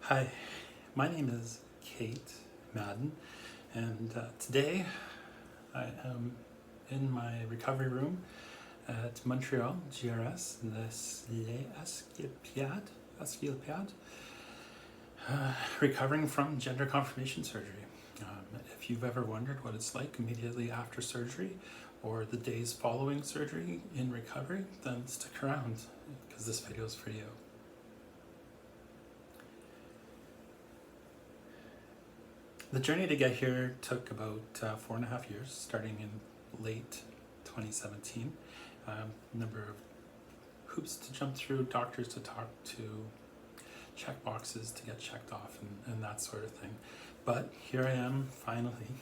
Hi, my name is Kate Madden, and today I am in my recovery room at Montreal GRS, Les Esquilpiad, recovering from gender confirmation surgery. If you've ever wondered what it's like immediately after surgery or the days following surgery in recovery, then stick around because this video is for you. The journey to get here took about 4.5 years, starting in late 2017. Number of hoops to jump through, doctors to talk to, check boxes to get checked off, and that sort of thing. But here I am, finally,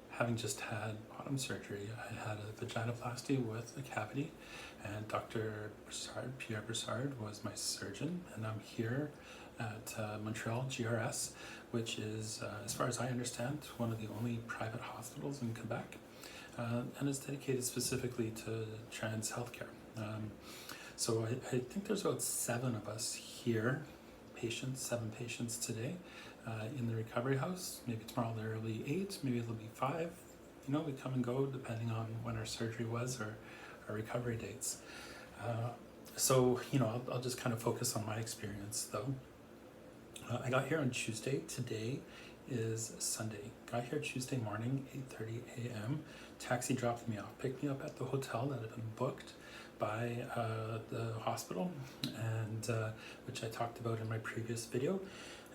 having just had bottom surgery. I had a vaginoplasty with a cavity, and Dr. Pierre Broussard was my surgeon, and I'm here at Montreal GRS, which is, as far as I understand, one of the only private hospitals in Quebec, and is dedicated specifically to trans healthcare. So I think there's about 7 of us here, seven patients today in the recovery house. Maybe tomorrow there'll be 8, maybe it'll be 5. You know, we come and go depending on when our surgery was or our recovery dates. So, you know, I'll just kind of focus on my experience though. I got here on Tuesday. Today is Sunday. Got here Tuesday morning, 8:30 a.m. Taxi dropped me off, picked me up at the hotel that had been booked by the hospital, and which I talked about in my previous video,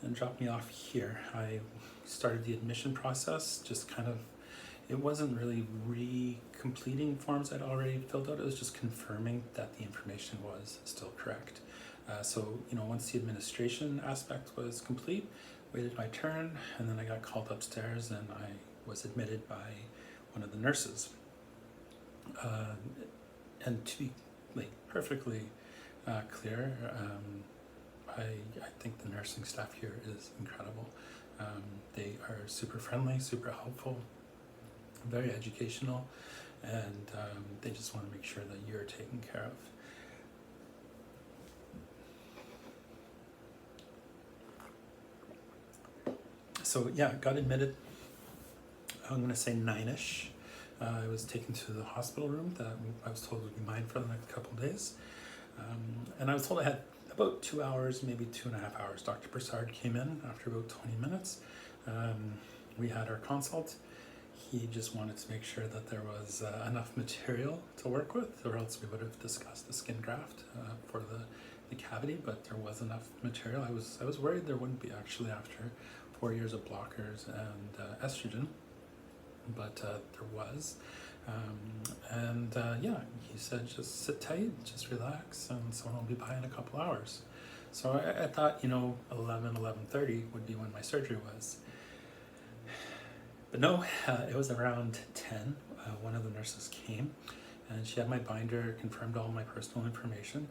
and dropped me off here. I started the admission process, just kind of, it wasn't really re-completing forms I'd already filled out, it was just confirming that the information was still correct. So, you know, once the administration aspect was complete, waited my turn, and then I got called upstairs and I was admitted by one of the nurses. And to be like perfectly clear, I think the nursing staff here is incredible. They are super friendly, super helpful, very educational, and they just want to make sure that you're taken care of. So yeah, got admitted, I'm going to say 9-ish. I was taken to the hospital room that I was told would be mine for the next couple of days. And I was told I had about 2 hours, maybe 2.5 hours. Dr. Broussard came in after about 20 minutes. We had our consult. He just wanted to make sure that there was enough material to work with, or else we would have discussed the skin graft for the cavity, but there was enough material. I was worried there wouldn't be actually after 4 years of blockers and estrogen, but there was. Yeah, he said just sit tight, just relax, and someone will be by in a couple hours. So I thought, you know, 11:30 would be when my surgery was. But no, it was around 10. One of the nurses came, and she had my binder, confirmed all my personal information.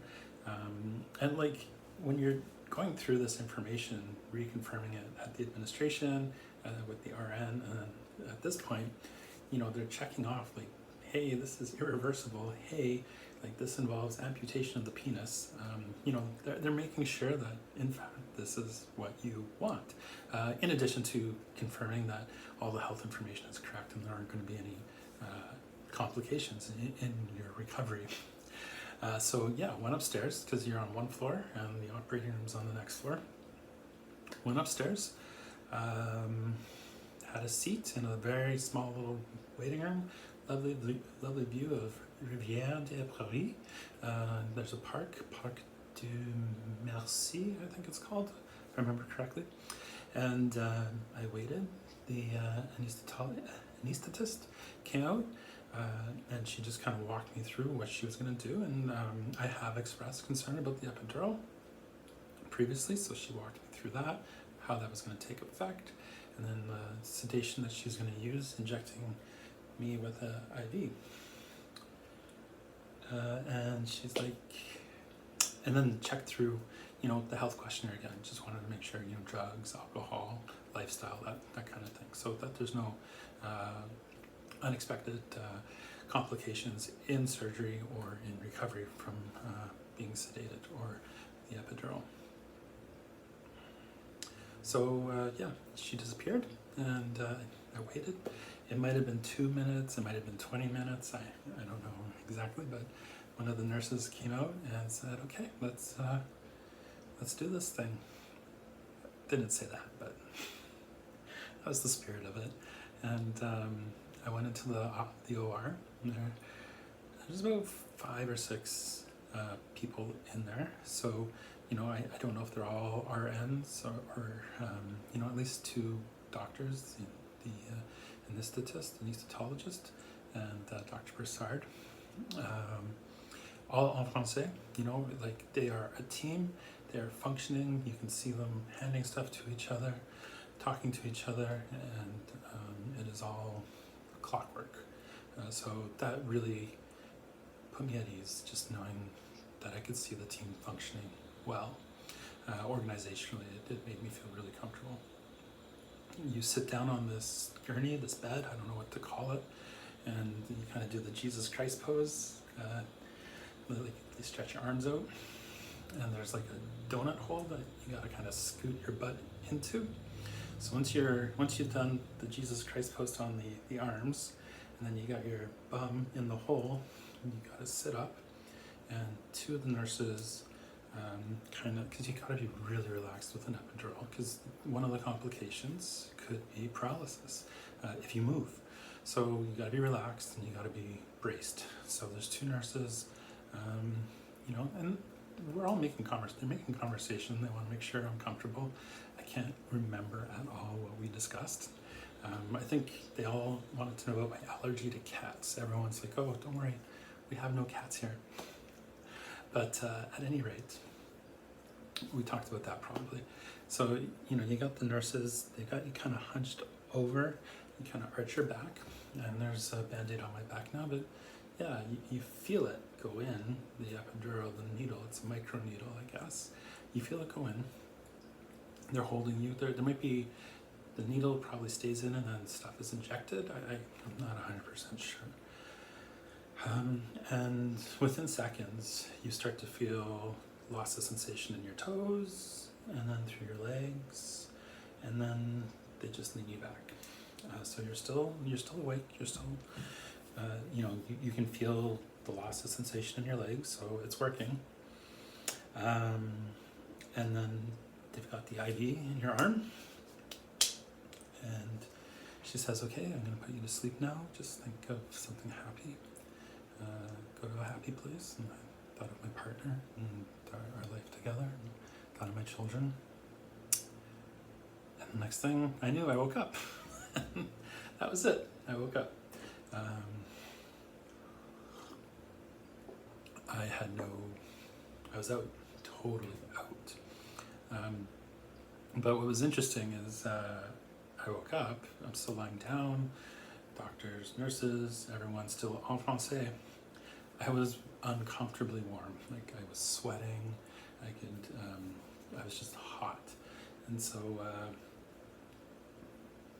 And like, when you're going through this information, reconfirming it at the administration, with the RN, and at this point, you know, they're checking off like, hey, this is irreversible. Hey, like this involves amputation of the penis. You know, they're making sure that in fact this is what you want. In addition to confirming that all the health information is correct and there aren't going to be any complications in your recovery. So yeah, went upstairs because you're on one floor and the operating room's on the next floor. Went upstairs, had a seat in a very small little waiting room. Lovely view of Rivière des Prairies. There's a parc du Merci, I think it's called, if I remember correctly. And I waited. The anesthetist came out, and she just kind of walked me through what she was going to do. And I have expressed concern about the epidural previously, so she walked me through that, how that was going to take effect, and then the sedation that she's going to use, injecting me with a IV. And she's like, and then checked through, you know, the health questionnaire again. Just wanted to make sure, you know, drugs, alcohol, lifestyle, that kind of thing, so that there's no unexpected complications in surgery or in recovery from being sedated or the epidural. So yeah, she disappeared, and I waited. It might have been 2 minutes, it might have been 20 minutes, I don't know exactly, but one of the nurses came out and said, okay, let's do this thing. Didn't say that, but that was the spirit of it. And I went into the OR, and there's about 5 or 6 people in there. So, you know, I don't know if they're all RNs or you know, at least 2 doctors, the anesthetist, anesthetologist, and Dr. Broussard. All en français, you know, like they are a team, they're functioning, you can see them handing stuff to each other, talking to each other, and it is all clockwork. So that really put me at ease, just knowing that I could see the team functioning well. Organizationally, it made me feel really comfortable. You sit down on this gurney, this bed, I don't know what to call it, and you kind of do the Jesus Christ pose. Like you stretch your arms out, and there's like a donut hole that you gotta kind of scoot your butt into. So once you've done the Jesus Christ pose on the arms, and then you got your bum in the hole, and you gotta sit up, and 2 of the nurses kind of, because you gotta be really relaxed with an epidural, because one of the complications could be paralysis if you move. So you gotta be relaxed and you gotta be braced. So there's 2 nurses, you know, and we're all making they're making conversation. They want to make sure I'm comfortable. I can't remember at all what we discussed. I think they all wanted to know about my allergy to cats. Everyone's like, oh, don't worry, we have no cats here. But at any rate, we talked about that probably. So, you know, you got the nurses, they got you kind of hunched over, you kind of arch your back, and there's a Band-Aid on my back now, but yeah, you feel it go in, the epidural, the needle, it's a micro needle, I guess. You feel it go in, they're holding you, there might be, the needle probably stays in and then stuff is injected, I'm not 100% sure. And within seconds, you start to feel loss of sensation in your toes, and then through your legs, and then they just lean you back. So you're still awake, you're still, you know, you can feel the loss of sensation in your legs, so it's working. And then they've got the IV in your arm, and she says, okay, I'm gonna put you to sleep now, just think of something happy. Go to a happy place. And I thought of my partner and our life together, and thought of my children. And the next thing I knew, I woke up. That was it. I woke up. I was out, totally out. But what was interesting is I woke up, I'm still lying down, doctors, nurses, everyone's still en français. I was uncomfortably warm, like I was sweating, I was just hot. And so,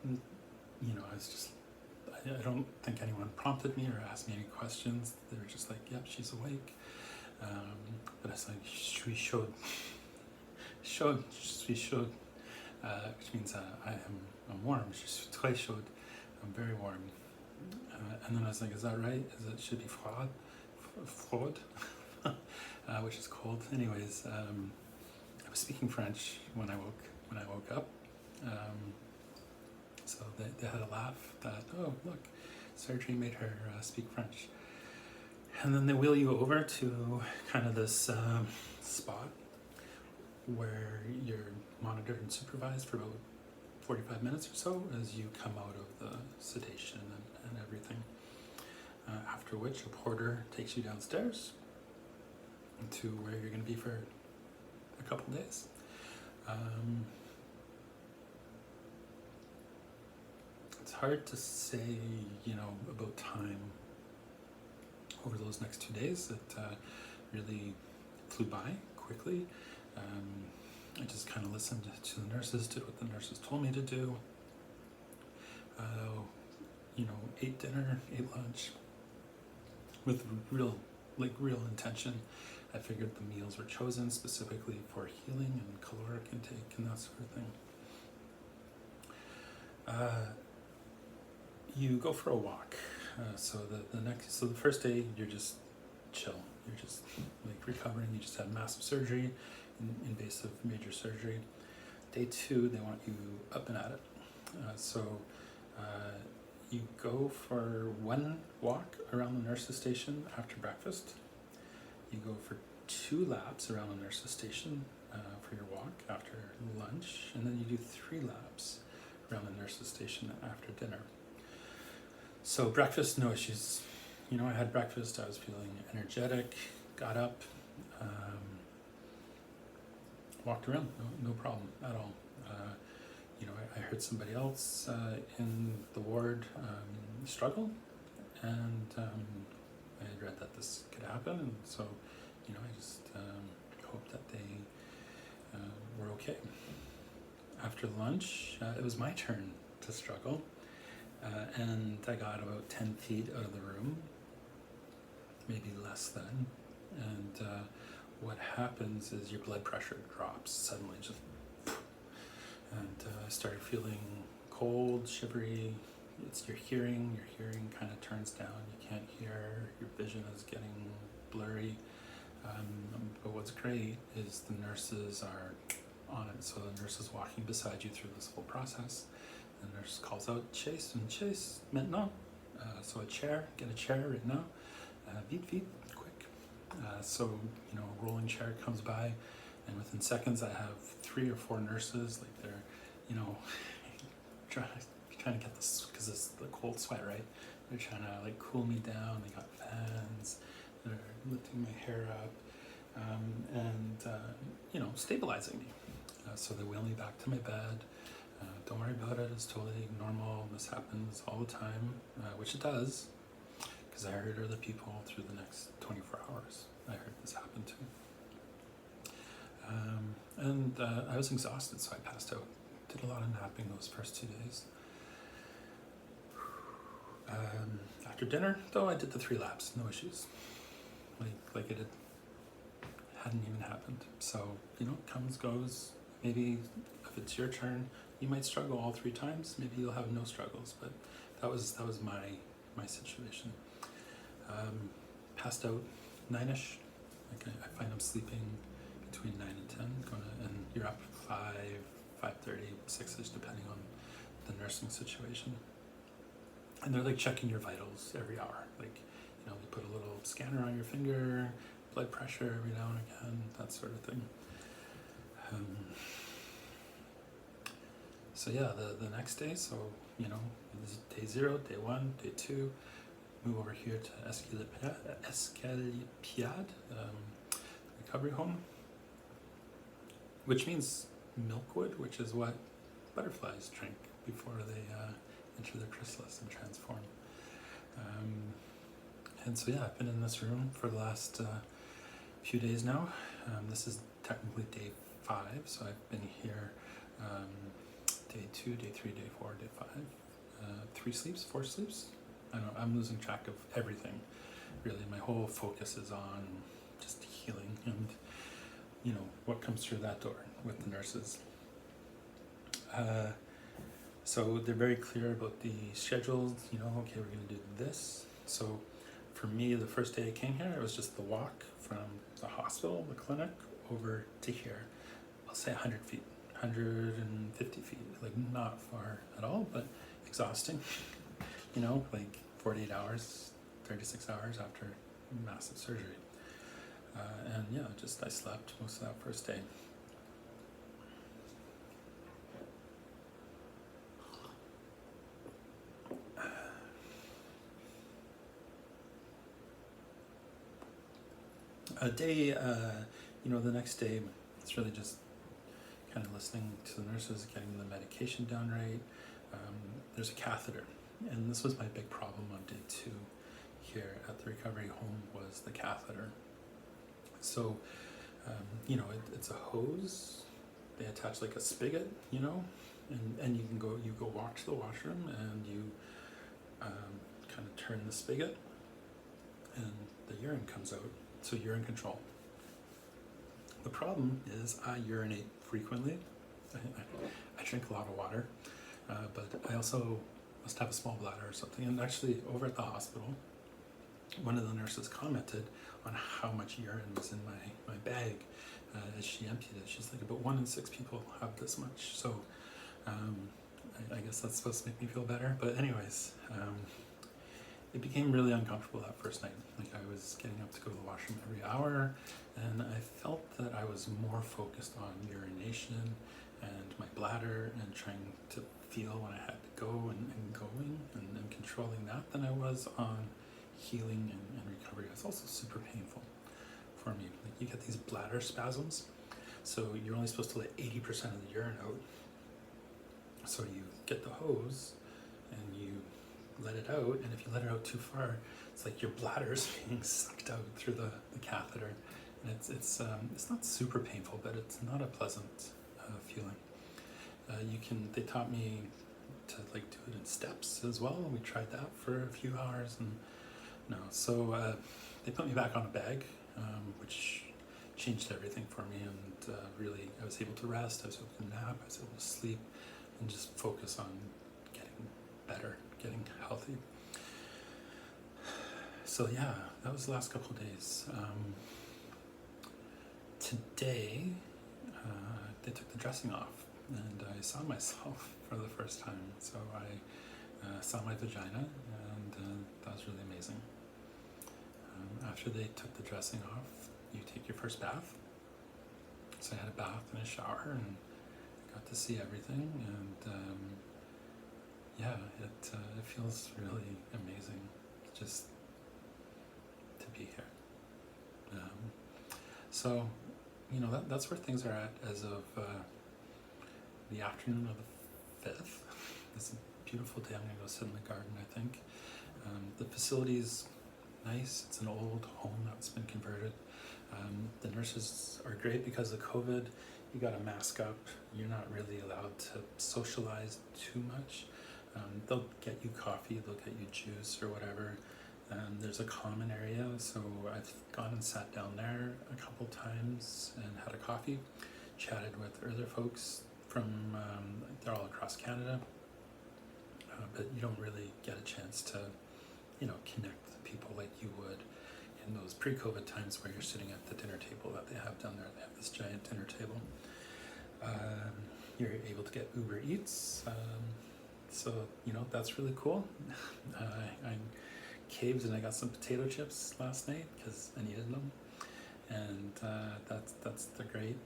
you know, I don't think anyone prompted me or asked me any questions. They were just like, yep, she's awake. But I was like, je suis chaud, which means I'm warm. Je suis très chaud. I'm very warm. And then I was like, is that right? Should be froid, which is cold. Anyways, I was speaking French when I woke up. So they had a laugh that, oh, look, surgery made her speak French. And then they wheel you over to kind of this spot where you're monitored and supervised for about 45 minutes or so as you come out of the sedation and everything. After which a porter takes you downstairs to where you're going to be for a couple days. It's hard to say, you know, about time over those next 2 days. It really flew by quickly. I just kind of listened to the nurses, did what the nurses told me to do. You know, ate dinner, ate lunch, with real intention. I figured the meals were chosen specifically for healing and caloric intake and that sort of thing. You go for a walk. So the first day you're just chill. You're just like recovering. You just had massive surgery, invasive major surgery. Day 2, they want you up and at it. You go for one walk around the nurse's station after breakfast. You go for 2 laps around the nurse's station for your walk after lunch, and then you do 3 laps around the nurse's station after dinner. So breakfast, no issues. I had breakfast, I was feeling energetic, got up, walked around, no problem at all. I heard somebody else in the ward struggle, and I had read that this could happen, and so I just hoped that they were okay. After lunch, it was my turn to struggle, and I got about 10 feet out of the room, maybe less than, and what happens is your blood pressure drops suddenly, just, and I started feeling cold, shivery. It's your hearing kind of turns down, you can't hear, your vision is getting blurry, but what's great is the nurses are on it, so the nurse is walking beside you through this whole process. The nurse calls out, Chase, and Chase, maintenant. So get a chair right now, vite, quick. A rolling chair comes by, and within seconds I have 3 or 4 nurses, like they're, trying to get this, because it's the cold sweat, right? They're trying to like cool me down, they got fans, they're lifting my hair up, and stabilizing me. So they wheel me back to my bed. Don't worry about it, it's totally normal, this happens all the time, which it does, because I heard other people through the next 24 hours. I heard this happen too. I was exhausted, so I passed out. Did a lot of napping those first 2 days. After dinner, though, I did the 3 laps, no issues. Like it hadn't even happened. So, comes, goes. Maybe if it's your turn, you might struggle all 3 times. Maybe you'll have no struggles, but that was my situation. Passed out 9ish. I find I'm sleeping between 9 and 10, and you're up 5:30, 6ish, depending on the nursing situation. And they're like checking your vitals every hour. They put a little scanner on your finger, blood pressure every now and again, that sort of thing. The next day, this is day 0, day 1, day 2, move over here to Escalipiad, recovery home, which means milkwood, which is what butterflies drink before they enter their chrysalis and transform. I've been in this room for the last few days now. This is technically day 5, so I've been here day 2, day 3, day 4, day 5, 3 sleeps, 4 sleeps. I'm losing track of everything. Really, my whole focus is on just healing and what comes through that door with the nurses. So they're very clear about the schedules, okay, we're going to do this. So for me, the first day I came here, it was just the walk from the hospital, the clinic, over to here. I'll say 100 feet, 150 feet, like not far at all, but exhausting, 48 hours, 36 hours after massive surgery. I slept most of that first day. The next day, it's really just kind of listening to the nurses, getting the medication down right. There's a catheter, and this was my big problem on day 2 here at the recovery home, was the catheter. So, it's a hose. They attach like a spigot, and you go walk to the washroom, and you kind of turn the spigot, and the urine comes out, so urine control. The problem is I urinate frequently. I drink a lot of water, but I also must have a small bladder or something. And actually, over at the hospital, one of the nurses commented on how much urine was in my bag as she emptied it. She's like, about 1 in 6 people have this much. So I guess that's supposed to make me feel better. But anyways, it became really uncomfortable that first night. Like, I was getting up to go to the washroom every hour, and I felt that I was more focused on urination and my bladder and trying to feel when I had to go and going and controlling that than I was on healing and recovery. It's also super painful for me. Like, you get these bladder spasms, so you're only supposed to let 80% of the urine out. So you get the hose and you let it out, and if you let it out too far, it's like your bladder is being sucked out through the catheter, and it's not super painful, but it's not a pleasant feeling. They taught me to like do it in steps as well. We tried that for a few hours, and no. So they put me back on a bag, which changed everything for me, and really I was able to rest, I was able to nap, I was able to sleep, and just focus on getting better, getting healthy. So yeah, that was the last couple of days. Today, they took the dressing off, and I saw myself for the first time. So I saw my vagina, and that was really amazing. After they took the dressing off, you take your first bath. So I had a bath and a shower, and got to see everything, and yeah, it feels really amazing just to be here. So, you know, that's where things are at as of the afternoon of the 5th. It's a beautiful day. I'm going to go sit in the garden, I think. The facility's nice. It's an old home that's been converted. The nurses are great because of COVID. You got to mask up. You're not really allowed to socialize too much. They'll get you coffee, they'll get you juice or whatever. There's a common area, so I've gone and sat down there a couple times and had a coffee, chatted with other folks from, they're all across Canada, but you don't really get a chance to, you know, connect with people like you would in those pre-COVID times where you're sitting at the dinner table that they have down there. They have this giant dinner table. You're able to get Uber Eats, so you know, that's really cool. I caved and I got some potato chips last night because I needed them, and that's the great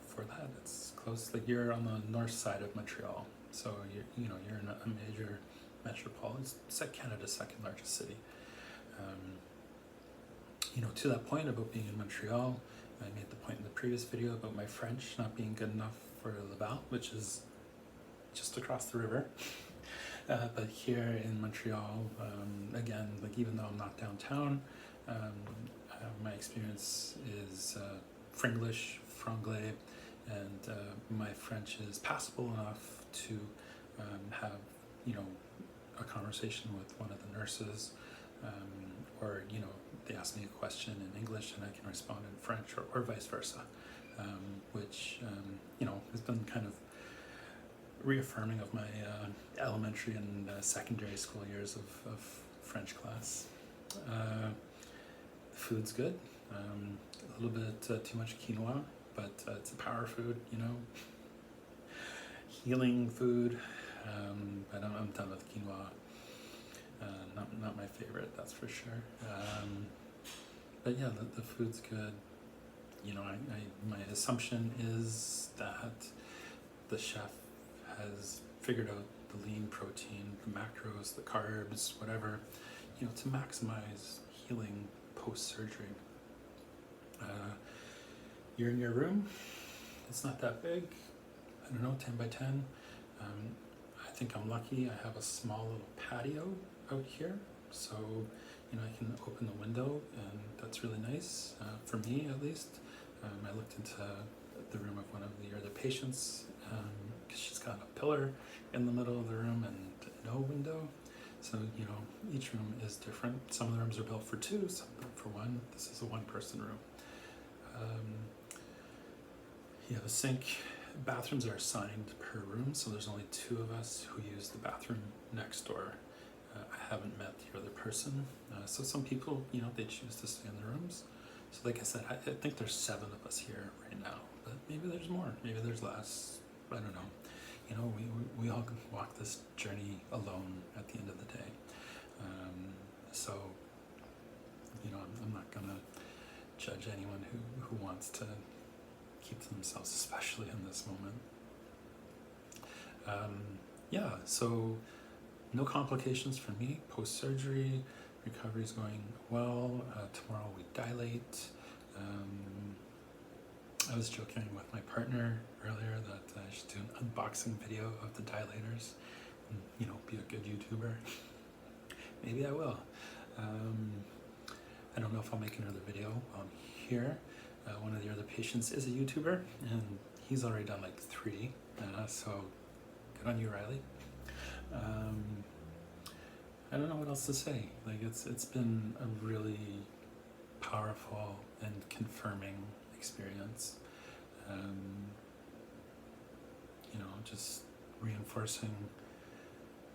for that. It's close. Like, you're on the north side of Montreal, so you're in a major metropolitan. It's Canada's second largest city. You know, to that point about being in Montreal, I made the point in the previous video about my French not being good enough for Laval, which is just across the river. But here in Montreal, again, like, even though I'm not downtown, my experience is Fringlish, Franglais, and my French is passable enough to have, you know, a conversation with one of the nurses, or, you know, they ask me a question in English and I can respond in French, or vice versa, which, you know, has been kind of reaffirming of my elementary and secondary school years of French class. The food's good. A little bit too much quinoa, but it's a power food, you know. Healing food, but I'm done with quinoa. Not my favorite, that's for sure. But yeah, the food's good. You know, my assumption is that the chef has figured out the lean protein, the macros, the carbs, whatever, you know, to maximize healing post-surgery. You're in your room. It's not that big. I don't know, 10 by 10. I think I'm lucky. I have a small little patio out here, so, you know, I can open the window, and that's really nice, for me at least. I looked into the room of one of the other patients, because she's got a pillar in the middle of the room and no window, So, you know, each room is different. Some of the rooms are built for two, some built for one. This is a one-person room. Yeah, the sink, bathrooms are assigned per room, so there's only two of us who use the bathroom next door. I haven't met the other person, so some people, you know, they choose to stay in the rooms. So like I said, I think there's 7 of us here right now, but maybe there's more, maybe there's less, I don't know. You know, we all walk this journey alone at the end of the day. So, you know, I'm not gonna judge anyone who wants to keep to themselves, especially in this moment. Yeah, so no complications for me post-surgery. Recovery is going well. Tomorrow we dilate. I was joking with my partner earlier that I should do an unboxing video of the dilators and, you know, be a good YouTuber. Maybe I will. I don't know if I'll make another video on here. One of the other patients is a YouTuber, and he's already done like 3, so good on you, Riley. I don't know what else to say. Like it's been a really powerful and confirming experience. You know, just reinforcing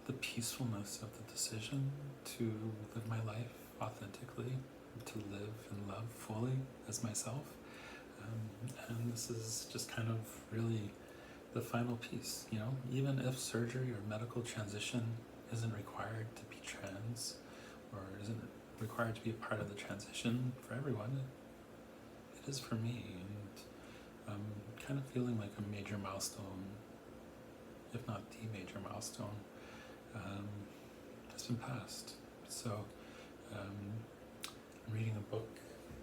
the peacefulness of the decision to live my life authentically, to live and love fully as myself. And this is just kind of really the final piece, you know, even if surgery or medical transition isn't required to be trans, or isn't required to be a part of the transition for everyone, it is for me, and I'm kind of feeling like a major milestone, if not the major milestone, has been passed. So I'm reading a book.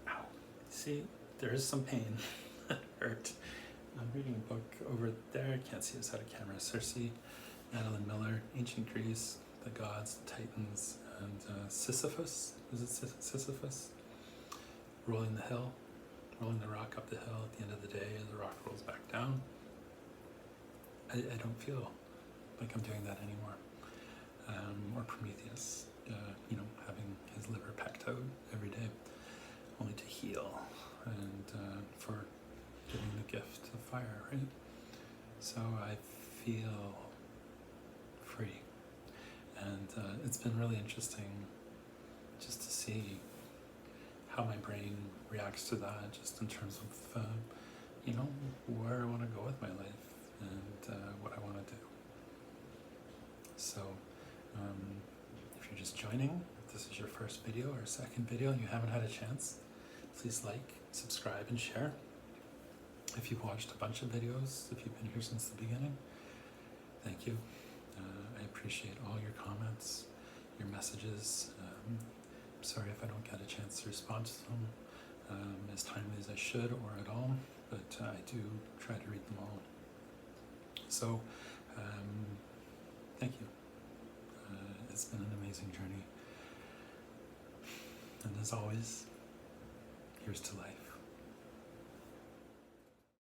Ow, see, there is some pain. That hurt. I'm reading a book over there, I can't see us out of camera. Circe, Madeline Miller, Ancient Greece, the Gods, the Titans, and Sisyphus. Is it Sisyphus? Rolling the hill, rolling the rock up the hill. At the end of the day, the rock rolls back down. I don't feel like I'm doing that anymore. Or Prometheus, you know, having his liver pecked out every day, only to heal, and for giving the gift of fire, right? So I feel free, and it's been really interesting just to see how my brain reacts to that, just in terms of you know, where I want to go with my life and what I want to do. So if you're just joining, if this is your first video or second video and you haven't had a chance, please like, subscribe, and share. If you've watched a bunch of videos, if you've been here since the beginning, thank you. I appreciate all your comments, your messages. I'm sorry if I don't get a chance to respond to them as timely as I should or at all, but I do try to read them all. So, thank you. It's been an amazing journey. And as always, here's to life.